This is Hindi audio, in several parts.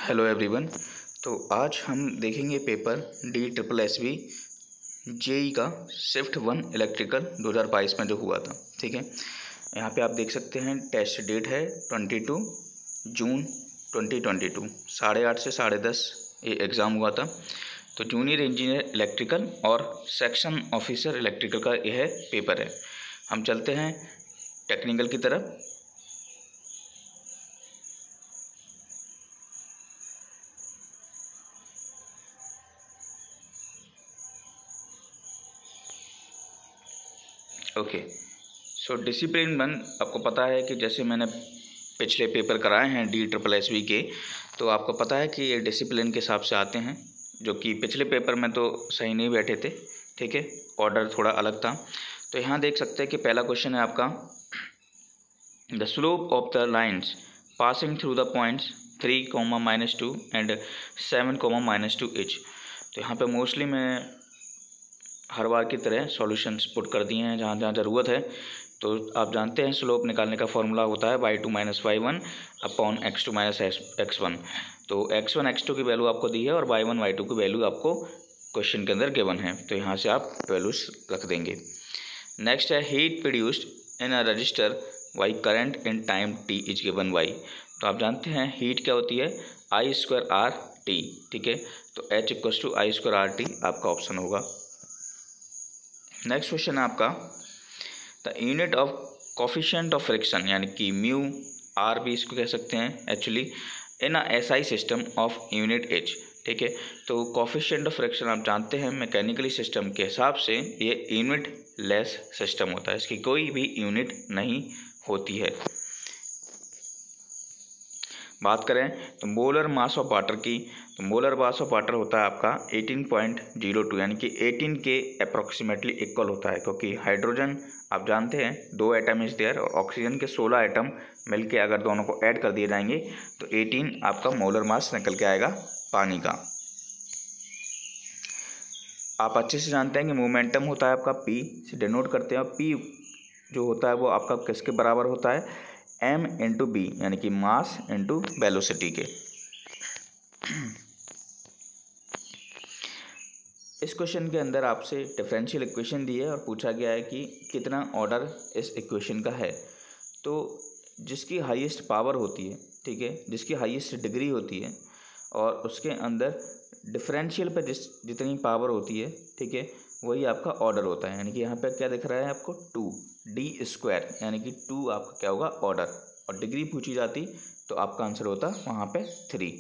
Hello everyone. तो आज हम देखेंगे पेपर DSSB जेई का शिफ्ट 1 इलेक्ट्रिकल 2022 में जो हुआ था। ठीक है, यहाँ पे आप देख सकते हैं टेस्ट डेट है 22 जून 2022। 8:30 से 10:30 ये एग्ज़ाम हुआ था। तो जूनियर इंजीनियर इलेक्ट्रिकल और सेक्शन ऑफिसर इलेक्ट्रिकल का यह पेपर है। हम चलते हैं टेक्निकल की तरफ। ओके, सो डिसिप्लिन 1 आपको पता है कि जैसे मैंने पिछले पेपर कराए हैं DSSB के, तो आपको पता है कि ये डिसिप्लिन के हिसाब से आते हैं, जो कि पिछले पेपर में तो सही नहीं बैठे थे। ठीक है, ऑर्डर थोड़ा अलग था। तो यहाँ देख सकते हैं कि पहला क्वेश्चन है आपका, the slope of the lines passing through the points 3, -2 and 7, -2 each. तो यहाँ पे मोस्टली मैं हर बार की तरह सॉल्यूशंस पुट कर दिए हैं जहाँ जहाँ ज़रूरत है। तो आप जानते हैं स्लोप निकालने का फॉर्मूला होता है y2 - y1 upon x2 - x1। तो x1 x2 की वैल्यू आपको दी है और y1 y2 की वैल्यू आपको क्वेश्चन के अंदर गिवन है, तो यहाँ से आप वैल्यूज रख देंगे। नेक्स्ट है heat produced in a resistor y current in time t is given y। तो आप जानते हैं हीट क्या होती है, I² RT। ठीक है, तो H = I² RT आपका ऑप्शन होगा। नेक्स्ट क्वेश्चन है आपका, the unit of coefficient of friction, यानी कि म्यू आर भी इसको कह सकते हैं actually, in a SI system of unit H. ठीक है, तो कोफिशिएंट ऑफ फ्रिक्शन आप जानते हैं मैकेनिकली सिस्टम के हिसाब से ये यूनिट लेस सिस्टम होता है, इसकी कोई भी यूनिट नहीं होती है। बात करें तो मोलर मास ऑफ वाटर की, तो मोलर मास ऑफ वाटर होता है आपका 18.02, यानी कि 18 के अप्रॉक्सीमेटली इक्वल होता है, क्योंकि हाइड्रोजन आप जानते हैं 2 एटम इज देयर और ऑक्सीजन के 16 एटम मिलके अगर दोनों को ऐड कर दिए जाएंगे तो 18 आपका मोलर मास निकल के आएगा पानी का। आप अच्छे से जानते हैं कि मोमेंटम होता है आपका P से डिनोट करते हैं, और P जो होता है वो आपका किसके बराबर होता है, M × B, यानी कि मास इंटू वेलोसिटी के। इस क्वेश्चन के अंदर आपसे डिफरेंशियल इक्वेशन दी है और पूछा गया है कि कितना ऑर्डर इस इक्वेशन का है। तो जिसकी हाईएस्ट पावर होती है, ठीक है, जिसकी हाईएस्ट डिग्री होती है और उसके अंदर डिफरेंशियल पे जितनी पावर होती है, ठीक है, वही आपका ऑर्डर होता है। यानी कि यहाँ पे क्या दिख रहा है आपको 2D², यानी कि 2 आपका क्या होगा ऑर्डर, और डिग्री पूछी जाती तो आपका आंसर होता वहाँ पे 3।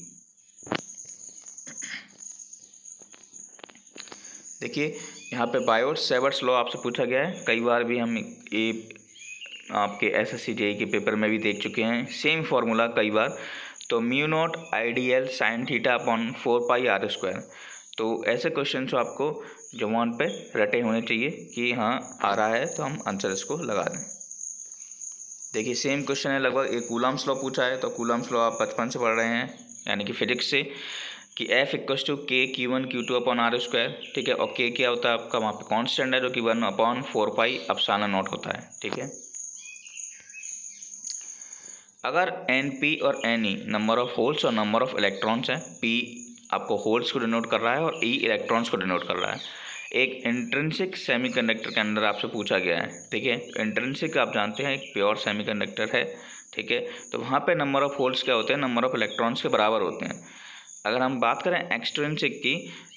देखिए यहाँ पे बायोट-सैवर्ट्स लॉ आपसे पूछा गया है, कई बार भी हम ये आपके SSC JEE के पेपर में भी देख चुके हैं सेम फार्मूला कई बार। तो μ0 IDL sin θ अपॉन 4πr²। तो ऐसे क्वेश्चन जो आपको जवान पे रटे होने चाहिए कि हाँ आ रहा है तो हम आंसर इसको लगा दें। देखिए सेम क्वेश्चन है लगभग, एक कूलम्ब्स लॉ पूछा है, तो कूलम्ब्स लॉ आप बचपन से पढ़ रहे हैं यानी कि फिजिक्स से, कि F = K Q1 Q2 upon R²। ठीक है, और K क्या होता है आपका वहाँ पे कांस्टेंट है जो कि 1/4πε0 होता है। ठीक है, अगर NP और NE नंबर ऑफ होल्स और नंबर ऑफ इलेक्ट्रॉन्स हैं, P आपको होल्स को डिनोट कर रहा है और E इलेक्ट्रॉन्स को डिनोट कर रहा है, एक इंट्रिंसिक सेमीकंडक्टर के अंदर आपसे पूछा गया है। ठीक है, इंट्रिंसिक आप जानते हैं एक प्योर सेमीकंडक्टर है। ठीक है, तो वहाँ पे नंबर ऑफ होल्स क्या होते हैं, नंबर ऑफ इलेक्ट्रॉन्स के बराबर होते हैं। अगर हम बात करें एक्सट्रिंसिक की,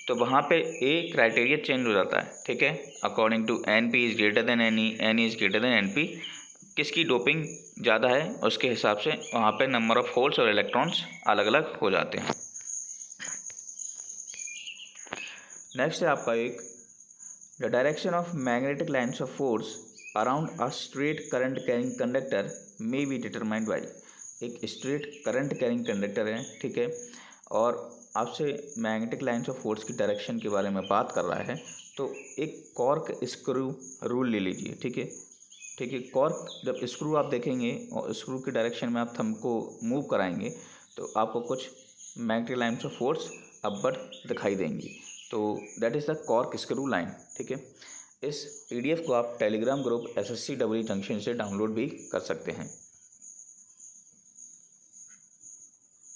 तो वहाँ पे ए क्राइटेरिया चेंज हो जाता है। ठीक है, according to NP is greater than NE, NE is greater than NP, किसकी डोपिंग ज़्यादा है उसके हिसाब से वहाँ पे नंबर ऑफ होल्स और इलेक्ट्रॉन्स अलग अलग हो जाते हैं। नेक्स्ट है आपका एक, the direction of magnetic lines of force around a straight current carrying conductor may be determined by. एक स्ट्रेट करंट कैरिंग कंडक्टर है, ठीक है, और आपसे मैग्नेटिक लाइन्स ऑफ फोर्स की डायरेक्शन के बारे में बात कर रहा है, तो एक कॉर्क स्क्रू रूल ले लीजिए। ठीक है, ठीक है, कॉर्क जब स्क्रू आप देखेंगे और स्क्रू की डायरेक्शन में आप थंब को मूव कराएंगे तो आपको कुछ magnetic lines of force upward दिखाई देंगी, तो that is the cork screw line. ठीक है, इस PDF को आप telegram group SSC JEE junction से डाउनलोड भी कर सकते हैं।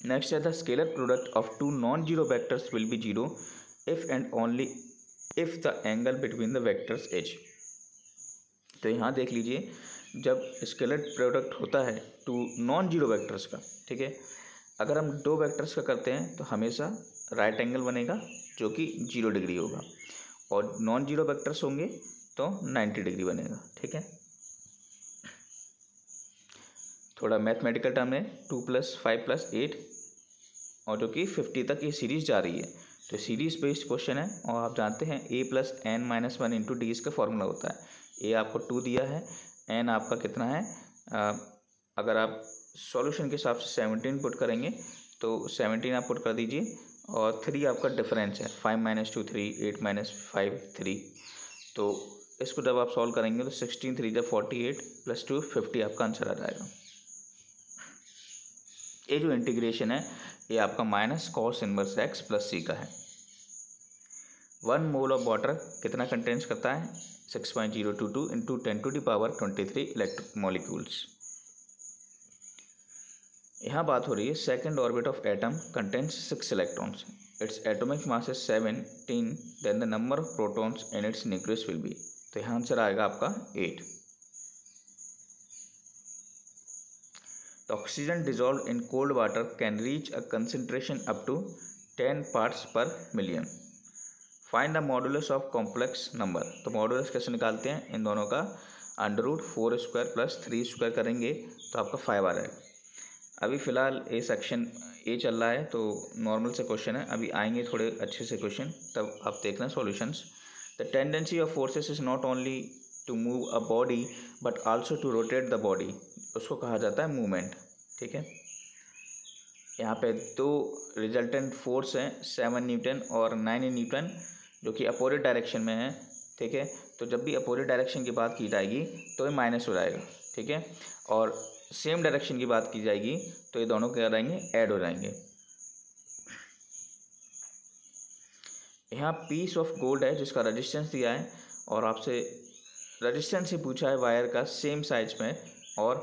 नेक्स्ट है the scalar product of two non zero vectors will be zero if and only if the angle between the vectors is. तो यहाँ देख लीजिए, जब स्केलर प्रोडक्ट होता है टू नॉन जीरो वेक्टर्स का, ठीक है, अगर हम दो वेक्टर्स का करते हैं तो हमेशा राइट एंगल बनेगा जो कि 0 डिग्री होगा, और नॉन जीरो वेक्टर्स होंगे तो 90 डिग्री बनेगा। ठीक है, थोड़ा मैथमेटिकल टर्म है, 2 + 5 + 8 और जो कि 50 तक ये सीरीज़ जा रही है। तो सीरीज बेस्ड क्वेश्चन है और आप जानते हैं a + n - 1 × d इसका फॉर्मूला होता है। a आपको 2 दिया है, n आपका कितना है, अगर आप सॉल्यूशन के हिसाब से 17 पुट करेंगे तो 17 आप पुट कर दीजिए, और 3 आपका डिफरेंस है, 5 - 2 3, 8 - 5 3। तो इसको जब आप सॉल्व करेंगे तो 16 3 = 48 + 2 50 आपका आंसर आ जाएगा। ये जो इंटीग्रेशन है ये आपका -cos इनवर्स x + c का है। 1 मोल ऑफ वाटर कितना कंटेंस करता है, 6.022 × 10⁻23 इलेक्ट्रिक मॉलिक्यूल्स। यहाँ बात हो रही है second orbit of atom contains 6 electrons, its atomic mass is 17, then the number of protons in its nucleus will be. तो यहाँ आंसर आएगा आपका 8। The oxygen dissolved in cold water can reach a concentration up to 10 parts per million. Find the modulus of complex number। तो मॉडुलस कैसे निकालते हैं, इन दोनों का √4² + 3² करेंगे तो आपका 5 आ जाएगा। अभी फ़िलहाल ए सेक्शन ए चल रहा है तो नॉर्मल से क्वेश्चन है, अभी आएंगे थोड़े अच्छे से क्वेश्चन, तब आप देखना solutions. The tendency of forces is not only to move a body but also to rotate the body, उसको कहा जाता है मूवमेंट। ठीक है, यहाँ पे 2 रिजल्टेंट फोर्स हैं, 7 न्यूटन और 9 न्यूटन, जो कि अपोजिट डायरेक्शन में है। ठीक है, तो जब भी अपोजिट डायरेक्शन की बात की जाएगी तो ये माइनस हो जाएगा। ठीक है, और सेम डायरेक्शन की बात की जाएगी तो ये दोनों क्या रहेंगे, ऐड हो जाएंगे। यहाँ पीस ऑफ गोल्ड है जिसका रेजिस्टेंस दिया है, और आपसे रेजिस्टेंस ही पूछा है वायर का सेम साइज में, और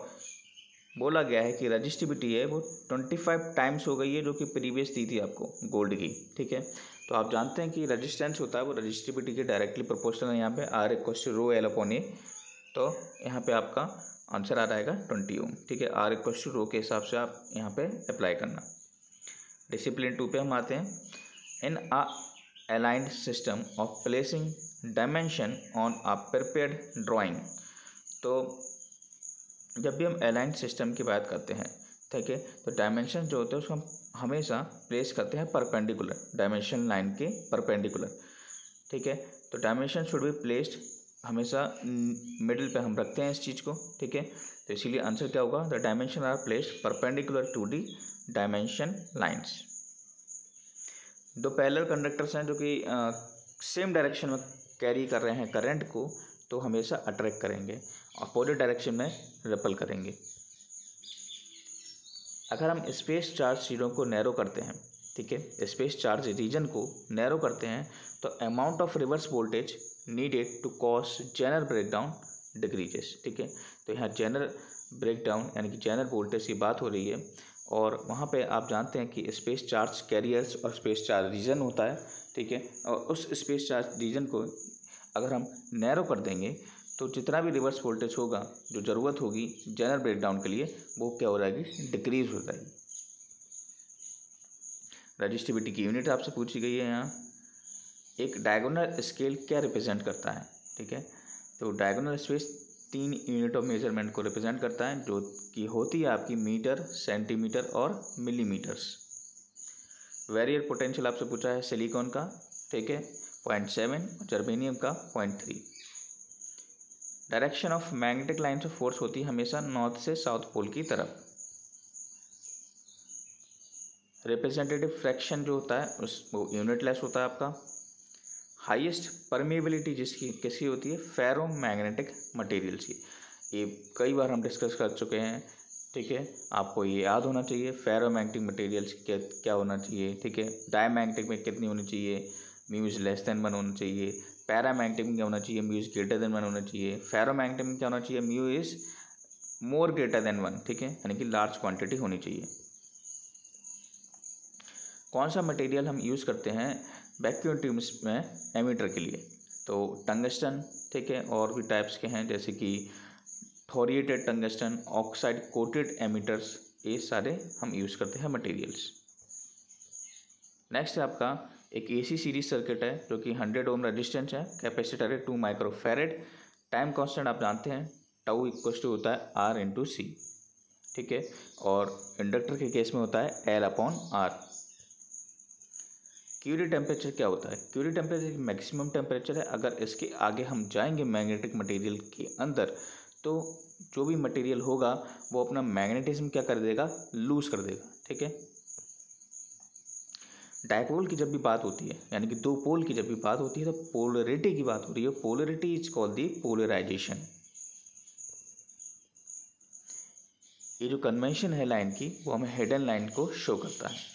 बोला गया है कि रजिस्टिविटी है वो 25 टाइम्स हो गई है जो कि प्रीवियस दी थी आपको गोल्ड की। ठीक है, तो आप जानते हैं कि रेजिस्टेंस होता है वो रजिस्टिविटी के डायरेक्टली प्रोपोर्शनल है। यहाँ पे R = ρl/A, तो यहाँ पे आपका आंसर आ जाएगा 20 ओम। ठीक है, R = ρ के हिसाब से आप यहाँ पे अप्लाई करना। डिसिप्लिन 2 पे हम आते हैं। In a aligned system of placing dimension on a prepared drawing. तो जब भी हम अलाइन सिस्टम की बात करते हैं, ठीक है, तो डायमेंशन जो होते हैं उसको हम हमेशा प्लेस करते हैं परपेंडिकुलर, डायमेंशन लाइन के परपेंडिकुलर। ठीक है, तो डायमेंशन शुड बी प्लेस्ड हमेशा मिडिल पे हम रखते हैं इस चीज़ को। ठीक है, तो इसीलिए आंसर क्या होगा, the dimension are placed perpendicular to the dimension lines. 2 parallel conductors हैं जो कि सेम डायरेक्शन में कैरी कर रहे हैं करंट को, तो हमेशा अट्रैक्ट करेंगे, अपोजिट डायरेक्शन में रिपल करेंगे। अगर हम स्पेस चार्ज रीजन को नैरो करते हैं, ठीक है, स्पेस चार्ज रीजन को नैरो करते हैं, तो amount of reverse voltage needed to cause general breakdown decreases. ठीक है, तो यहाँ जेनरल ब्रेकडाउन यानी कि जेनरल वोल्टेज की बात हो रही है, और वहाँ पे आप जानते हैं कि स्पेस चार्ज कैरियर्स और स्पेस चार्ज रीजन होता है। ठीक है, और उस स्पेस चार्ज रीजन को अगर हम नैरो कर देंगे तो जितना भी रिवर्स वोल्टेज होगा जो ज़रूरत होगी जनरल ब्रेकडाउन के लिए, वो क्या हो जाएगी, डिक्रीज हो जाएगी। रजिस्टिविटी की यूनिट आपसे पूछी गई है। यहाँ एक डायगोनल स्केल क्या रिप्रेजेंट करता है, ठीक है, तो diagonal space 3 unit of measurement को रिप्रेजेंट करता है, जो कि होती है आपकी मीटर, सेंटीमीटर और मिलीमीटर्स। वेरियर पोटेंशियल आपसे पूछा है सिलिकॉन का, ठीक है, 0.7, जर्मेनियम का 0.3। Direction of magnetic lines of force होती है हमेशा नॉर्थ से साउथ पोल की तरफ। रिप्रेजेंटेटिव फ्रैक्शन जो होता है वो यूनिटलेस होता है आपका। हाईएस्ट परमेबिलिटी किसकी होती है, फेरो मैग्नेटिक मटेरियल्स की। ये कई बार हम डिस्कस कर चुके हैं। ठीक है, आपको ये याद होना चाहिए फेरो मैग्नेटिक मटेरियल्स क्या होना चाहिए। ठीक है, डायमैग्नेटिक में कितनी होनी चाहिए, म्यू इज <1 होना चाहिए। पैरामैग्नेटिक में क्या होना चाहिए, म्यू इज <1 होना चाहिए। फेरोमैग्नेटिक में क्या होना चाहिए, म्यू इज <1। ठीक है, यानी कि लार्ज क्वांटिटी होनी चाहिए। कौन सा मटेरियल हम यूज़ करते हैं वैक्यूम ट्यूब्स में एमीटर के लिए? तो टंगस्टन, ठीक है, और भी टाइप्स के हैं जैसे कि थोरिएटेड टंगस्टन, ऑक्साइड कोटेड एमीटर्स, ये सारे हम यूज़ करते हैं मटेरियल्स। नेक्स्ट है आपका एक AC सीरीज सर्किट है जो कि 100 ओम रेजिस्टेंस है, कैपेसिटर है 2 माइक्रोफैरेड, टाइम कांस्टेंट आप जानते हैं टाउ इक्वल टू होता है R/C, ठीक है, और इंडक्टर के केस में होता है L/R। क्यूरी टेम्परेचर क्या होता है? क्यूरी टेम्परेचर मैक्सिमम टेम्परेचर है। अगर इसके आगे हम जाएंगे मैग्नेटिक मटेरियल के अंदर तो जो भी मटेरियल होगा वो अपना मैग्नेटिज्म क्या कर देगा, लूज कर देगा, ठीक है। डायपोल की जब भी बात होती है, यानी कि दो पोल की जब भी बात होती है, तो पोलरिटी की बात हो रही है। Polarity is called the polarisation. ये जो कन्वेंशन है लाइन की वो हमें हिडन लाइन को शो करता है।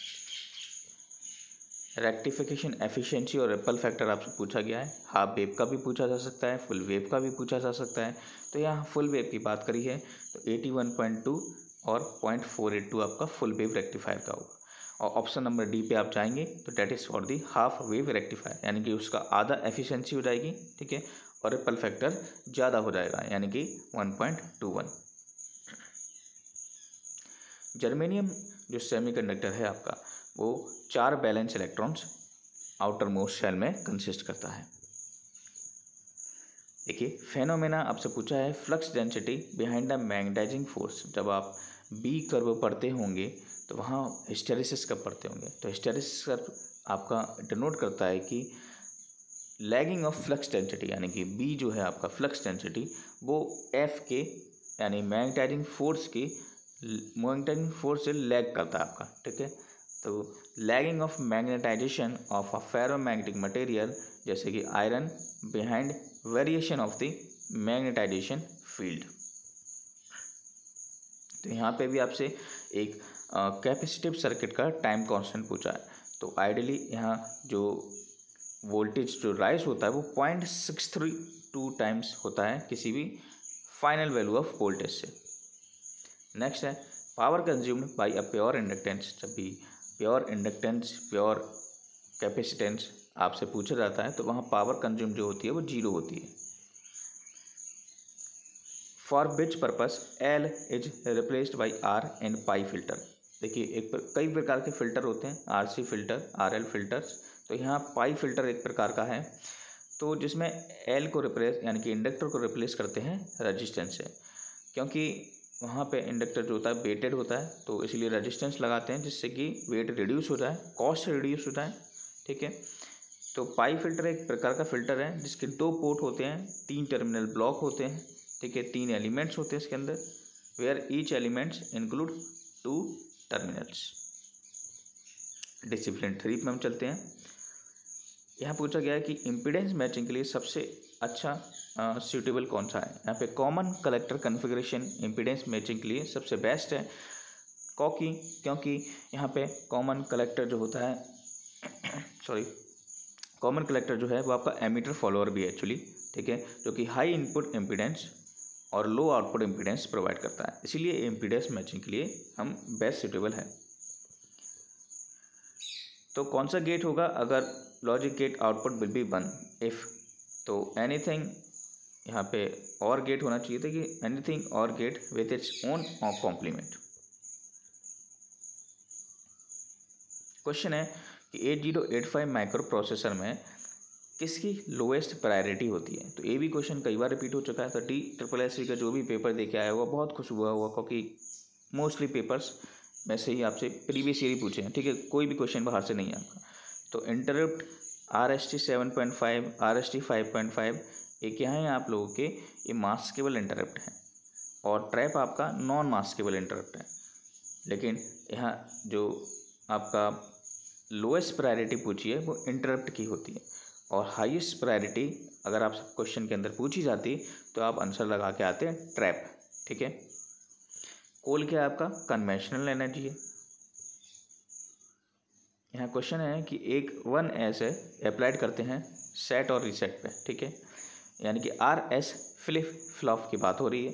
रेक्टिफिकेशन एफिशिएंसी और रिपल फैक्टर आपसे पूछा गया है। हाफ वेव का भी पूछा जा सकता है, फुल वेव का भी पूछा जा सकता है। तो यहाँ फुल वेव की बात करी है तो 81.2 और 0.482 आपका फुल वेव रेक्टिफायर का होगा। और ऑप्शन नंबर डी पे आप जाएंगे तो that is for the half wave rectifier, यानी कि उसका आधा एफिशिएंसी हो जाएगी, ठीक है, और रिपल फैक्टर ज़्यादा हो जाएगा यानी कि 1.21। जर्मेनियम जो सेमीकंडक्टर है आपका वो 4 valence electrons outermost shell में कंसिस्ट करता है। देखिए फेनोमेना आपसे पूछा है flux density behind the magnetising force. जब आप बी कर्व पढ़ते होंगे तो वहाँ हिस्टेरिसिस कब पढ़ते होंगे, तो हिस्टेरिसिस कर्व आपका डिनोट करता है कि लैगिंग ऑफ फ्लक्स डेंसिटी, यानी कि बी जो है आपका फ्लक्स डेंसिटी वो एफ के यानी मैग्नेटाइजिंग फोर्स से लैग करता है आपका, ठीक है। तो lagging of magnetization of a ferromagnetic material जैसे कि iron behind variation of the magnetization field. तो यहाँ पे भी आपसे एक कैपेसिटिव सर्किट का टाइम कांस्टेंट पूछा है। तो आइडियली यहाँ जो वोल्टेज जो राइज होता है वो 0.632 टाइम्स होता है किसी भी फाइनल वैल्यू ऑफ वोल्टेज से। नेक्स्ट है power consumed by a pure inductance. जब भी प्योर इंडक्टेंस प्योर कैपेसिटेंस आपसे पूछा जाता है तो वहाँ पावर कंज्यूम जो होती है वो 0 होती है। For which purpose L is replaced by R in pi filter. देखिए कई प्रकार के फिल्टर होते हैं, RC फिल्टर, RL फिल्टर्स। तो यहाँ पाई फिल्टर एक प्रकार का है तो जिसमें एल को रिप्लेस यानी कि इंडक्टर को रिप्लेस करते हैं रजिस्टेंस से, क्योंकि वहाँ पे इंडक्टर जो होता है वेटेड होता है तो इसलिए रेजिस्टेंस लगाते हैं जिससे कि वेट रिड्यूस हो जाए, कॉस्ट रिड्यूस हो जाए, ठीक है। तो पाई फिल्टर एक प्रकार का फिल्टर है जिसके 2 पोर्ट होते हैं, 3 टर्मिनल ब्लॉक होते हैं, ठीक है, 3 एलिमेंट्स होते हैं इसके अंदर, where each elements include 2 terminals. Discipline 3 में हम चलते हैं। यहाँ पूछा गया है कि इम्पीडेंस मैचिंग के लिए सबसे अच्छा सूटेबल कौन सा है। यहाँ पे common collector configuration impedance matching के लिए सबसे बेस्ट है, क्योंकि यहाँ पे कॉमन कलेक्टर जो होता है कॉमन कलेक्टर जो है वो आपका एमीटर फॉलोअर भी है एक्चुअली, ठीक है, जो कि हाई इनपुट इम्पीडेंस और लो आउटपुट इम्पीडेंस प्रोवाइड करता है, इसीलिए इम्पीडेंस मैचिंग के लिए हम बेस्ट सूटेबल है। तो कौन सा गेट होगा अगर logic gate output will be 1 if, तो एनीथिंग यहाँ पे और गेट होना चाहिए था कि एनीथिंग और gate with its own complement. Question है कि 8085 माइक्रो प्रोसेसर में किसकी लोएस्ट प्रायोरिटी होती है। तो ये भी क्वेश्चन कई बार रिपीट हो चुका है। तो DSSC का जो भी पेपर दे के आया हुआ बहुत खुश हुआ क्योंकि मोस्टली पेपर्स में से ही आपसे प्रीवियस ईयर ही पूछे हैं, ठीक है, कोई भी क्वेश्चन बाहर से नहीं है आपका। तो इंटरप्ट RST 7.5 RST 5.5 ये क्या है आप लोगों के, ये मास्केबल इंटरप्ट है और ट्रैप आपका नॉन मास्केबल इंटरप्ट है। लेकिन यहाँ जो आपका लोएस्ट प्रायोरिटी पूछी है वो इंटरप्ट की होती है और हाईएस्ट प्रायोरिटी अगर आप क्वेश्चन के अंदर पूछी जाती तो आप आंसर लगा के आते हैं ट्रैप, ठीक है। कोल क्या है आपका, कन्वेंशनल एनर्जी है। यहाँ क्वेश्चन है कि एक 1S है अप्लाइड करते हैं सेट और रीसेट पे, ठीक है, यानी कि RS फ्लिप फ्लॉप की बात हो रही है।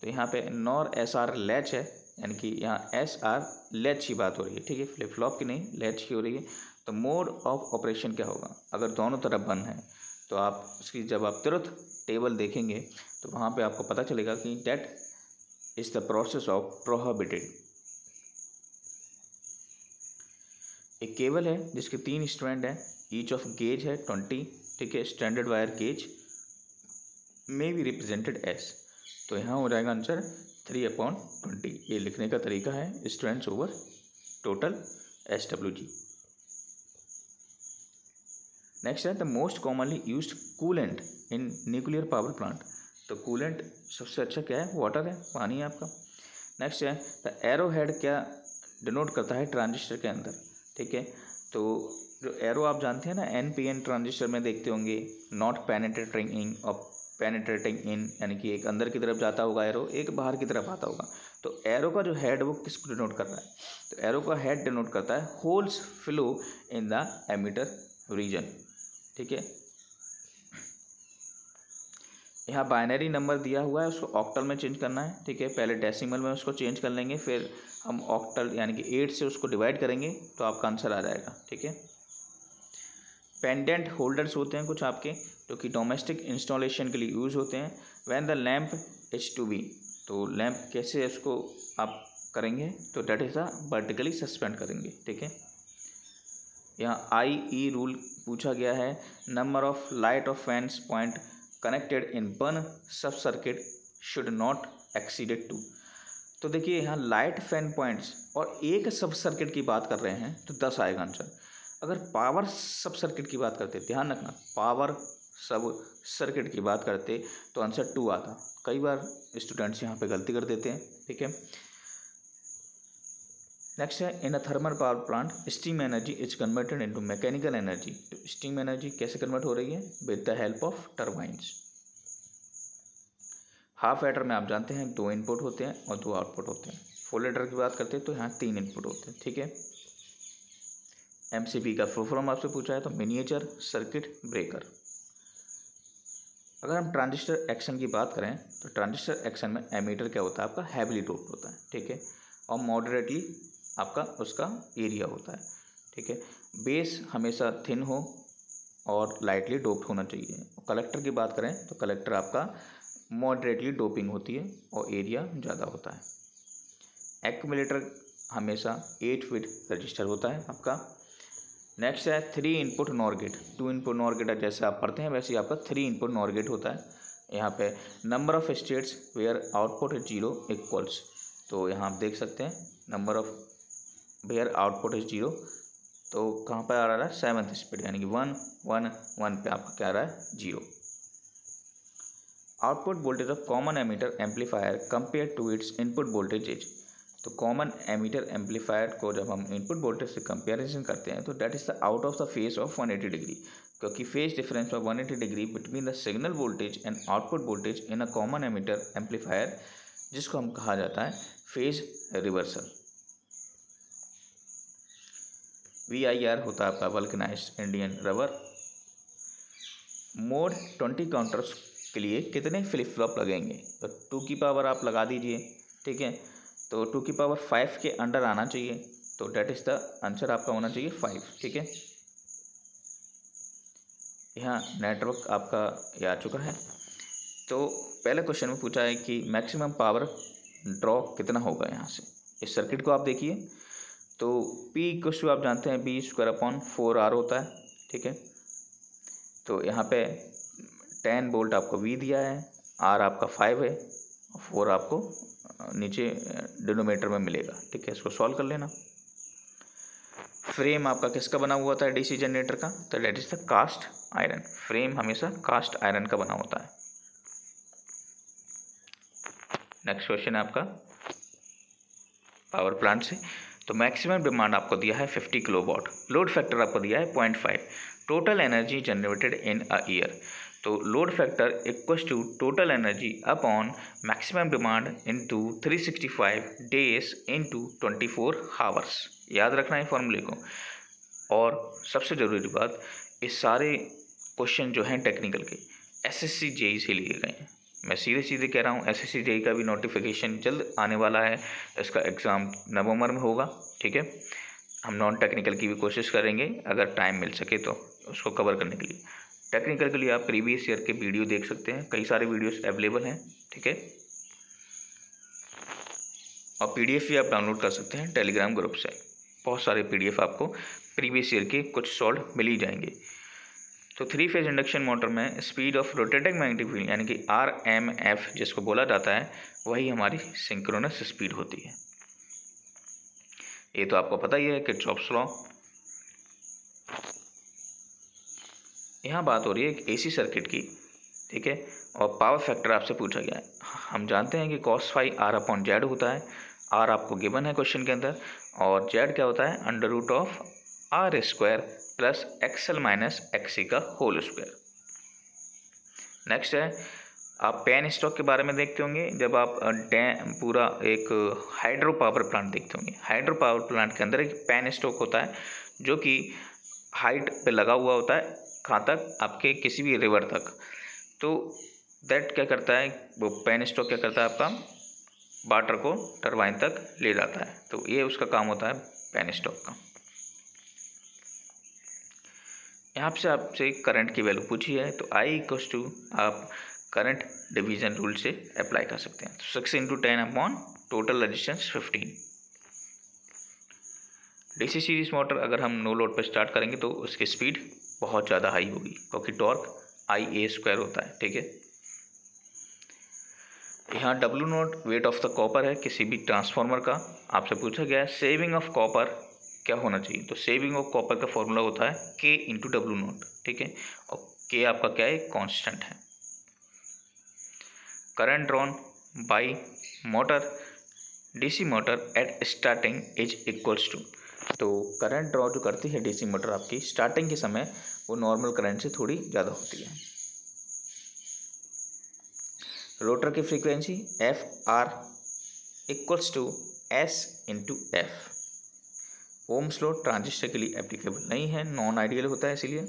तो यहाँ पे नॉर SR लैच है, यानी कि यहाँ SR लैच की बात हो रही है, ठीक है, फ्लिप फ्लॉप की नहीं, लैच की हो रही है। तो मोड ऑफ ऑपरेशन क्या होगा, अगर दोनों तरफ बंद है तो आप उसकी जब आप तुरंत टेबल देखेंगे तो वहाँ पे आपको पता चलेगा कि that is the process of prohibited. एक केबल है जिसके 3 स्ट्रैंड है, ईच ऑफ गेज है 20, ठीक है, स्टैंडर्ड वायर गेज में भी रिप्रेजेंटेड एस। तो यहाँ हो जाएगा आंसर 3/20। ये लिखने का तरीका है, strands over total SWG। Next है the most commonly used coolant in nuclear power plant. तो कूलेंट सबसे अच्छा क्या है, वाटर है, पानी है आपका। नेक्स्ट है द एरो हेड क्या डिनोट करता है ट्रांजिस्टर के अंदर, ठीक है। तो जो एरो आप जानते हैं ना, NPN ट्रांजिस्टर में देखते होंगे, नॉट पेनिट्रेटिंग इन और पेनिट्रेटिंग इन, यानी कि एक अंदर की तरफ जाता होगा एरो, एक बाहर की तरफ आता होगा। तो एरो का जो हेड वो किसको डिनोट कर रहा है, तो एरो का हेड डिनोट करता है holes flow in the emitter region, ठीक है। यहाँ बाइनरी नंबर दिया हुआ है, उसको ऑक्टल में चेंज करना है, ठीक है। पहले डेसिमल में उसको चेंज कर लेंगे, फिर हम ऑक्टल यानी कि 8 से उसको डिवाइड करेंगे तो आपका आंसर आ जाएगा, ठीक है। पेंडेंट होल्डर्स होते हैं कुछ आपके, जो कि डोमेस्टिक इंस्टॉलेशन के लिए यूज़ होते हैं। When the lamp is to be, तो लैम्प कैसे उसको आप करेंगे, तो that is the vertically suspend करेंगे, ठीक है। यहाँ IE रूल पूछा गया है, number of light of fans point connected in one sub circuit should not exceeded 2। तो देखिए यहाँ लाइट फैन पॉइंट्स और एक सब सर्किट की बात कर रहे हैं तो 10 आएगा आंसर। अगर पावर सब सर्किट की बात करते, ध्यान रखना, पावर सब सर्किट की बात करते तो आंसर 2 आता। कई बार स्टूडेंट्स यहाँ पे गलती कर देते हैं, ठीक है। नेक्स्ट है in a thermal power plant steam energy is converted into mechanical energy. तो स्टीम एनर्जी कैसे कन्वर्ट हो रही है, with the help of turbines. Half adder में आप जानते हैं 2 इनपुट होते हैं और 2 आउटपुट होते हैं। फुल एडर की बात करते हैं तो यहाँ 3 इनपुट होते हैं, ठीक है। MCP का फुल फॉर्म आपसे पूछा है तो मिनिएचर सर्किट ब्रेकर। अगर हम ट्रांजिस्टर एक्शन की बात करें तो ट्रांजिस्टर एक्शन में एमीटर क्या होता है आपका, हैवीली डोप्ड होता है, ठीक है, और मॉडरेटली आपका उसका एरिया होता है, ठीक है। बेस हमेशा थिन हो और लाइटली डोप्ड होना चाहिए। कलेक्टर की बात करें तो कलेक्टर आपका मॉडरेटली डोपिंग होती है और एरिया ज़्यादा होता है। एक्यूमुलेटर हमेशा 8 फीट रजिस्टर होता है आपका। नेक्स्ट है 3 input nor gate. 2 input nor gate जैसे आप पढ़ते हैं वैसे ही आपका 3 इनपुट नॉर गेट होता है। यहाँ पे number of states where output is 0 equals. तो यहाँ आप देख सकते हैं number of where output is 0, तो कहाँ पर आ रहा है 7th स्पीड, यानी कि 1 1 1 पे आपका क्या आ रहा है 0। Output voltage of common emitter amplifier compare to its input voltage is. तो कॉमन एमीटर एम्पलीफायर को जब हम इनपुट वोल्टेज से कंपैरिजन करते हैं तो that is the out of the phase of 180 degree, क्योंकि phase difference of 180 degree between the signal voltage and output voltage in a common emitter amplifier, जिसको हम कहा जाता है फेज रिवर्सल। VIR होता है आपका vulcanised Indian rubber. Mode 20 counters के लिए कितने फ्लिप फ्लॉप लगेंगे, तो 2 की पावर आप लगा दीजिए, ठीक है। तो 2 की पावर 5 के अंडर आना चाहिए, तो डेट इज द आंसर आपका होना चाहिए 5, ठीक है। यहाँ नेटवर्क आपका ये आ चुका है। तो पहले क्वेश्चन में पूछा है कि मैक्सिमम पावर ड्रॉ कितना होगा। यहाँ से इस सर्किट को आप देखिए तो P आप जानते हैं B²/4R होता है, ठीक है। तो यहाँ पे 10 वोल्ट आपको V दिया है, R आपका 5 है, 4 आपको नीचे डिनोमिनेटर में मिलेगा, ठीक है। इसको सॉल्व कर लेना। फ्रेम आपका किसका बना हुआ होता है DC जनरेटर का, तो that is the cast iron. Frame हमेशा कास्ट आयरन का बना होता है। नेक्स्ट क्वेश्चन है आपका पावर प्लांट से। तो मैक्सिमम डिमांड आपको दिया है 50 किलोवाट, लोड फैक्टर आपको दिया है 0.5, total energy generated in a year. तो load factor equals to total energy upon maximum demand into 365 days into 24 hours. याद रखना है फॉर्मूले को। और सबसे ज़रूरी बात, इस सारे क्वेश्चन जो हैं टेक्निकल के SSC JEE से लिए गए हैं, मैं सीधे सीधे कह रहा हूँ, SSC JEE का भी नोटिफिकेशन जल्द आने वाला है। इसका एग्ज़ाम नवंबर में होगा, ठीक है। हम नॉन टेक्निकल की भी कोशिश करेंगे अगर टाइम मिल सके तो उसको कवर करने के लिए। टेक्निकल के लिए आप प्रीवियस ईयर के वीडियो देख सकते हैं, कई सारे वीडियोस अवेलेबल हैं, ठीक है। और PDF भी आप डाउनलोड कर सकते हैं टेलीग्राम ग्रुप से। बहुत सारे PDF आपको प्रीवियस ईयर के कुछ सॉल्व मिल ही जाएंगे। तो 3 फेज इंडक्शन मोटर में speed of rotating magnetic field यानी कि RMF जिसको बोला जाता है, वही हमारी सिंक्रोनस स्पीड होती है। ये तो आपको पता ही है, किरचॉफ्स लॉ। यहाँ बात हो रही है एक AC सर्किट की, ठीक है। और पावर फैक्टर आपसे पूछा गया है। हम जानते हैं कि cos phi R/Z होता है। R आपको गिवन है क्वेश्चन के अंदर, और Z क्या होता है, √R² plus XL minus XC का होल स्क्वायर। नेक्स्ट है, आप पेन स्टॉक के बारे में देखते होंगे जब आप पूरा एक हाइड्रो पावर प्लांट देखते होंगे। हाइड्रो पावर प्लांट के अंदर एक पेन स्टॉक होता है जो कि हाइट पे लगा हुआ होता है, कहाँ तक, आपके किसी भी रिवर तक। तो दैट क्या करता है, वो पेन स्टॉक क्या करता है, आपका वाटर को टरबाइन तक ले जाता है। तो ये उसका काम होता है पेन स्टॉक का। यहाँ से आपसे करंट की वैल्यू पूछी है, तो I = आप करंट डिवीजन रूल से अप्लाई कर सकते हैं। तो 6 × 10 upon total resistance 15। DC series motor अगर हम नो लोड पर स्टार्ट करेंगे तो उसकी स्पीड बहुत ज़्यादा हाई होगी, क्योंकि टॉर्क IA² होता है, ठीक है। यहाँ W0 weight of the copper है किसी भी ट्रांसफार्मर का। आपसे पूछा गया है सेविंग ऑफ कॉपर क्या होना चाहिए, तो सेविंग ऑफ कॉपर का फॉर्मूला होता है K × W0, ठीक है। और K आपका क्या है, कांस्टेंट है। Current drawn by motor DC motor at starting is equals to, तो करंट ड्रॉ जो करती है DC मोटर आपकी स्टार्टिंग के समय, वो नॉर्मल करंट से थोड़ी ज़्यादा होती है। रोटर की frequency FR = S × F। Ohm's law transistor के लिए एप्लीकेबल नहीं है, नॉन आइडियल होता है, इसीलिए।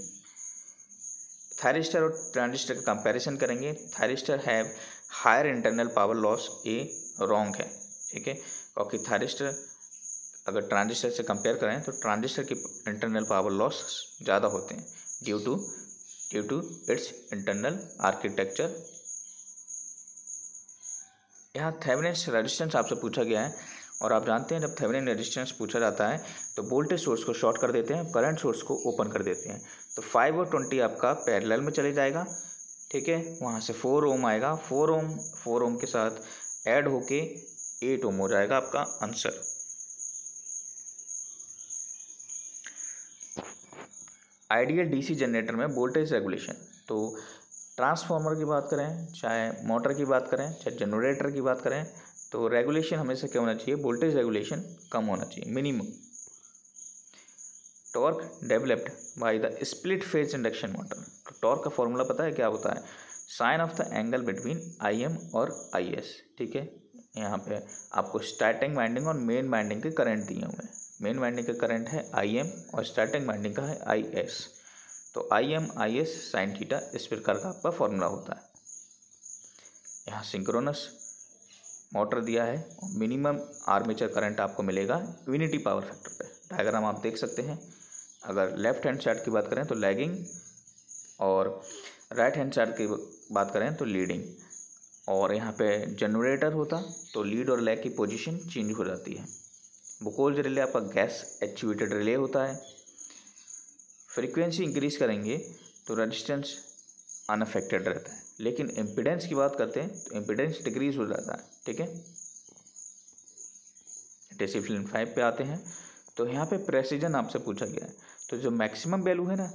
थायरिस्टर और ट्रांजिस्टर का कंपैरिजन करेंगे। Thyristor have higher internal power loss, ये रॉन्ग है, ठीक है। क्योंकि थायरिस्टर अगर ट्रांजिस्टर से कंपेयर करें तो ट्रांजिस्टर की इंटरनल पावर लॉस ज़्यादा होते हैं due to its internal architecture. यहाँ थेवेनिन्स रेजिस्टेंस आपसे पूछा गया है, और आप जानते हैं जब थेवेनिन रेजिस्टेंस पूछा जाता है तो वोल्टेज सोर्स को शॉर्ट कर देते हैं, करंट सोर्स को ओपन कर देते हैं। तो 5 और 20 आपका पैरेलल में चले जाएगा, ठीक है। वहाँ से 4 ओम आएगा, 4 ओम के साथ ऐड होके 8 ओम हो जाएगा आपका आंसर। आइडियल DC जनरेटर में वोल्टेज रेगुलेशन, तो ट्रांसफार्मर की बात करें, चाहे मोटर की बात करें, चाहे जनरेटर की बात करें, तो रेगुलेशन हमेशा क्या होना चाहिए, वोल्टेज रेगुलेशन कम होना चाहिए, minimum. Torque developed by the split phase induction motor, तो टॉर्क का फॉर्मूला पता है क्या होता है, sine of the angle between IM और IS, ठीक है। यहाँ पे आपको स्टार्टिंग वाइंडिंग और मेन वाइंडिंग के करंट दिए हुए हैं। मेन वाइंडिंग का करंट है IM और स्टार्टिंग वाइंडिंग का है IS। तो IM IS sin थीटा इस प्रकार का आपका फॉर्मूला होता है। यहाँ सिंक्रोनस मोटर दिया है, मिनिमम आर्मेचर करंट आपको मिलेगा यूनिटी पावर फैक्टर पे। डायग्राम आप देख सकते हैं। अगर लेफ्ट हैंड साइड की बात करें तो लैगिंग, और राइट हैंड साइड की बात करें तो लीडिंग। और यहाँ पे जनरेटर होता तो लीड और लैग की पोजीशन चेंज हो जाती है। बुकोल्ज रिले आपका गैस एक्चुएटेड रिले होता है। फ्रीक्वेंसी इंक्रीज करेंगे तो रेजिस्टेंस अनअफेक्टेड रहता है, लेकिन इम्पीडेंस की बात करते हैं तो इम्पीडेंस डिक्रीज हो जाता है, ठीक है। डिसिप्लिन 5 पे आते हैं, तो यहाँ पे प्रेसिजन आपसे पूछा गया है। तो जो मैक्सिमम वैल्यू है ना,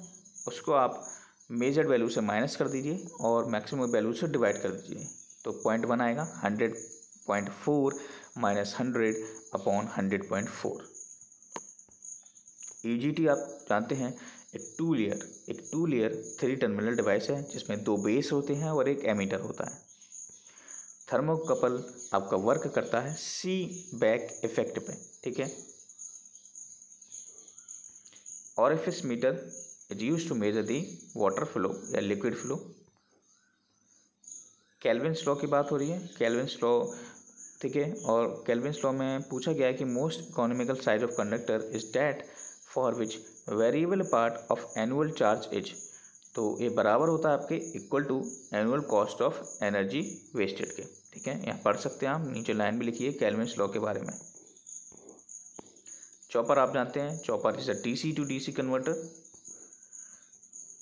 उसको आप मेजर्ड वैल्यू से माइनस कर दीजिए और मैक्सिमम वैल्यू से डिवाइड कर दीजिए, तो पॉइंट बनाएगा 100.4 - 100/100.4। EGT आप जानते हैं, एक टू लेयर 3 टर्मिनल डिवाइस है जिसमें 2 बेस होते हैं और एक एमीटर होता है। थर्मोकपल आपका वर्क करता है सी बैक इफेक्ट पे, ठीक है। Orifice meter is used to measure the water flow या लिक्विड फ्लो। केल्विन्स लॉ की बात हो रही है, केल्विन्स लॉ, ठीक है। और केल्विन्स लॉ में पूछा गया है कि most economical size of conductor is that for which variable part of annual charge is. तो ये बराबर होता है आपके equal to annual cost of energy wasted के, ठीक है। यहाँ पढ़ सकते हैं आप, नीचे लाइन भी लिखिए केल्विन्स लॉ के बारे में। चॉपर आप जानते हैं, chopper is a DC to DC converter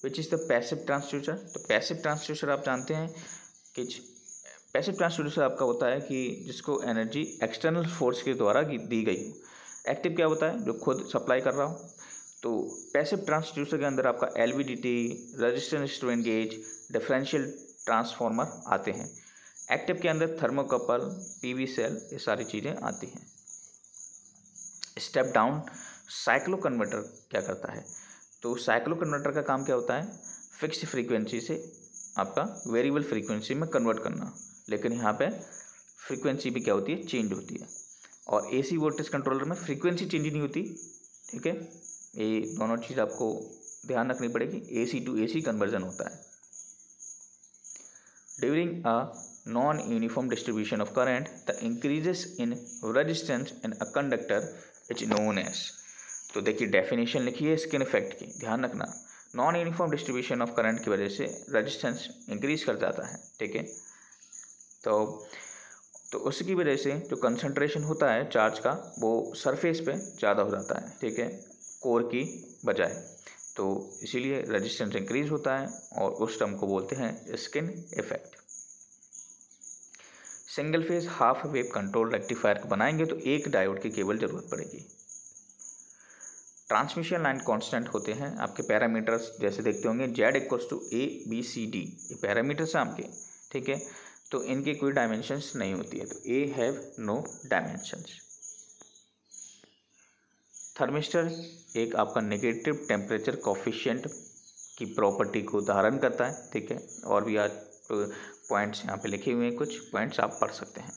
which is the passive transducer. तो पैसिव ट्रांसड्यूसर आप जानते हैं कि पैसिव ट्रांसड्यूसर आपका होता है कि जिसको एनर्जी एक्सटर्नल फोर्स के द्वारा दी गई हो। एक्टिव क्या होता है, जो खुद सप्लाई कर रहा हो। तो पैसिव ट्रांसड्यूसर के अंदर आपका LVDT, resistance strain gauge, differential transformer आते हैं। एक्टिव के अंदर थर्मोकपल, पीवी सेल, ये सारी चीज़ें आती हैं। स्टेप डाउन साइक्लो कन्वर्टर क्या करता है, तो साइक्लो कन्वर्टर का काम क्या होता है, फिक्स्ड फ्रीक्वेंसी से आपका वेरिएबल फ्रीक्वेंसी में कन्वर्ट करना। लेकिन यहाँ पे फ्रीक्वेंसी भी क्या होती है, चेंज होती है। और एसी वोल्टेज कंट्रोलर में फ्रीक्वेंसी चेंज नहीं होती, ठीक है। ये दोनों चीज़ आपको ध्यान रखनी पड़ेगी, एसी टू एसी कन्वर्जन होता है। During a non uniform distribution of current the increases in resistance in a conductor is known as. तो देखिए डेफिनेशन लिखी है स्किन इफेक्ट की, ध्यान रखना। Non uniform distribution of current की वजह से रेजिस्टेंस इंक्रीज कर जाता है, ठीक है। तो उसकी वजह से जो कंसंट्रेशन होता है चार्ज का वो सरफेस पे ज़्यादा हो जाता है, ठीक है, कोर की बजाय। तो इसीलिए रेजिस्टेंस इंक्रीज होता है और उस टर्म को बोलते हैं skin effect. Single phase half wave control rectifier को बनाएंगे तो एक डायोड की केवल जरूरत पड़ेगी। ट्रांसमिशन लाइन कांस्टेंट होते हैं आपके पैरामीटर्स, जैसे देखते होंगे Z इक्वल्स टू ABCD, ये पैरामीटर्स हैं आपके, ठीक है। तो इनकी कोई डायमेंशंस नहीं होती है, तो A have no dimensions. Thermistor एक आपका नेगेटिव टेम्परेचर कोफिशिएंट की प्रॉपर्टी को धारण करता है, ठीक है। और भी आज पॉइंट्स यहाँ पे लिखे हुए हैं, कुछ पॉइंट्स आप पढ़ सकते हैं।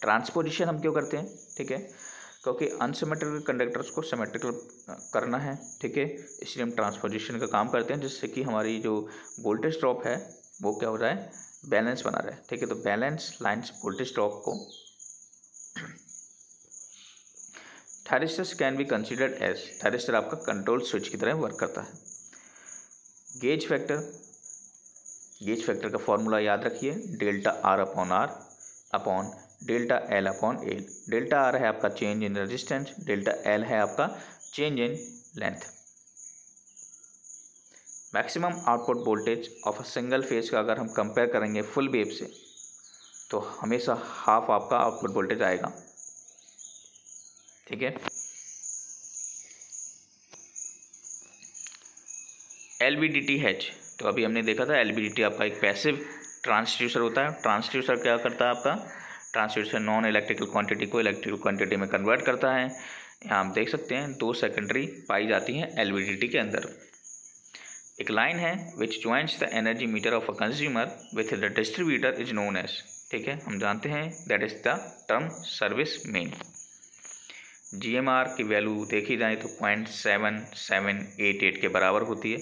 ट्रांसपोजिशन हम क्यों करते हैं, ठीक है, क्योंकि अनसिमेट्रिकल कंडक्टर्स को सिमेट्रिकल करना है, ठीक है। इसलिए हम ट्रांसपोजिशन का काम करते हैं, जिससे कि हमारी जो वोल्टेज ड्रॉप है वो क्या हो जाए, बैलेंस बना रहे, ठीक है। तो बैलेंस लाइन्स वोल्टेज ड्रॉप को thyristors can be considered as, thyristor आपका कंट्रोल स्विच की तरह वर्क करता है। गेज फैक्टर का फॉर्मूला याद रखिए, delta R upon R upon delta L upon L. Delta R है आपका change in resistance, delta L है आपका change in length. Maximum output voltage of a single phase का अगर हम कंपेयर करेंगे फुल वेव से, तो हमेशा हाफ आपका आउटपुट वोल्टेज आएगा, ठीक है। एलवीडीटी हैच, तो अभी हमने देखा था एलवीडीटी आपका एक पैसिव ट्रांसड्यूसर होता है। ट्रांसड्यूसर क्या करता है आपका, ट्रांसड्यूसर नॉन इलेक्ट्रिकल क्वांटिटी को इलेक्ट्रिकल क्वांटिटी में कन्वर्ट करता है। यहाँ आप देख सकते हैं दो सेकेंडरी पाई जाती हैं एलवीडीटी के अंदर। एक लाइन है which joins the energy meter of a consumer with the distributor is known as, ठीक है, हम जानते हैं that is the term service main. GMR की वैल्यू देखी जाए तो 0.7788 के बराबर होती है।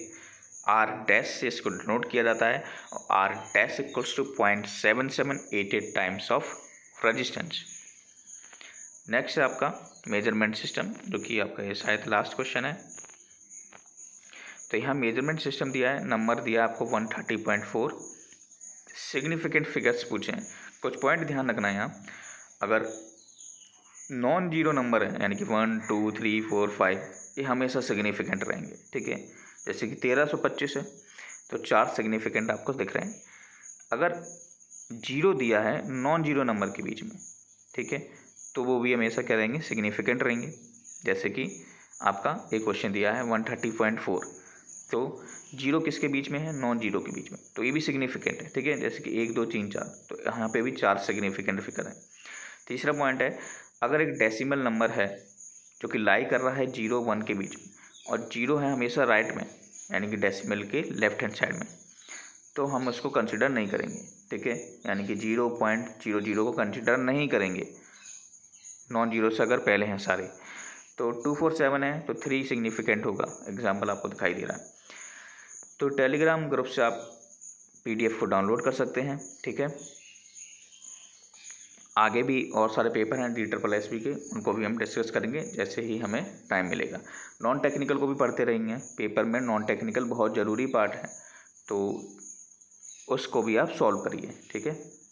R डैश से इसको डिनोट किया जाता है और R dash equals to 0.7788 times of resistance. Next है आपका मेजरमेंट सिस्टम, जो कि आपका ये शायद लास्ट क्वेश्चन है। तो यहाँ मेजरमेंट सिस्टम दिया है, नंबर दिया आपको 130.4। सिग्निफिकेंट फिगर्स पूछे हैं, कुछ पॉइंट ध्यान रखना है यहाँ। अगर नॉन जीरो नंबर है यानी कि 1 2 3 4 5, ये हमेशा सिग्निफिकेंट रहेंगे, ठीक है। जैसे कि 1325 है तो 4 सिग्निफिकेंट आपको दिख रहे हैं। अगर जीरो दिया है नॉन जीरो नंबर के बीच में, ठीक है, तो वो भी हमेशा क्या रहेंगे, सिग्निफिकेंट रहेंगे। जैसे कि आपका एक क्वेश्चन दिया है 130.4, तो जीरो किसके बीच में है, नॉन जीरो के बीच में, तो ये भी सिग्निफिकेंट है, ठीक है। जैसे कि 1 2 3 4, तो यहाँ पे भी 4 सिग्निफिकेंट फिगर है। तीसरा पॉइंट है, अगर एक डेसिमल नंबर है जो कि लाई कर रहा है 0 1 के बीच में, और 0 है हमेशा राइट में यानी कि डेसिमल के लेफ्ट हैंड साइड में, तो हम उसको कंसिडर नहीं करेंगे, ठीक है। यानी कि 0.00 को कंसिडर नहीं करेंगे, नॉन जीरो से अगर पहले हैं सारे। तो 247 है तो 3 सिग्निफिकेंट होगा, एग्जाम्पल आपको दिखाई दे रहा है। तो टेलीग्राम ग्रुप से आप PDF को डाउनलोड कर सकते हैं। ठीक है, आगे भी और सारे पेपर हैं DSSS के, उनको भी हम डिस्कस करेंगे जैसे ही हमें टाइम मिलेगा। नॉन टेक्निकल को भी पढ़ते रहेंगे, पेपर में नॉन टेक्निकल बहुत ज़रूरी पार्ट है, तो उसको भी आप सॉल्व करिए। ठीक है।